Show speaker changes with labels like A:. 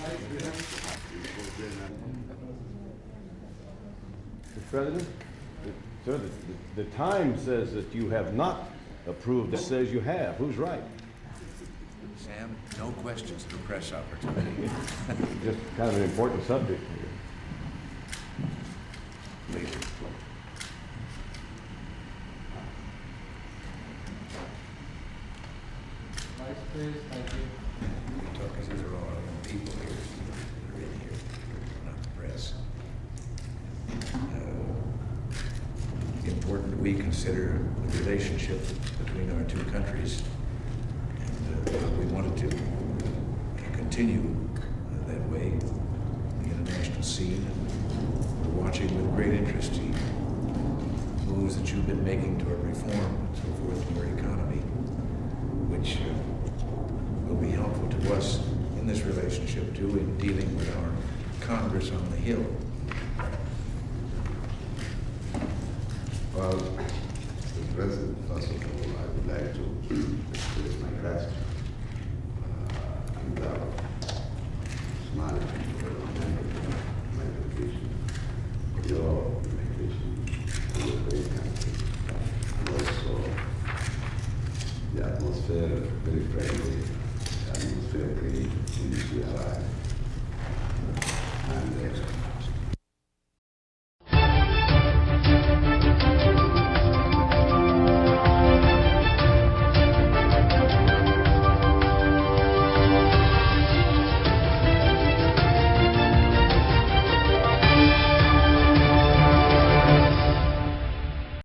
A: Mr. President, sir, the Times says that you have not approved. It says you have. Who's right?
B: Sam, no questions for press opportunity.
A: Just kind of an important subject.
B: Please.
C: Vice, please, thank you.
B: We talk, because these are all our own people here, that are in here, not the press. Important that we consider the relationship between our two countries, and we wanted to continue that way on the international scene. And we're watching with great interest the moves that you've been making toward reform and so forth in your economy, which will be helpful to us in this relationship too, in dealing with our Congress on the Hill.
D: Well, Mr. President, first of all, I would like to express my gratitude and smile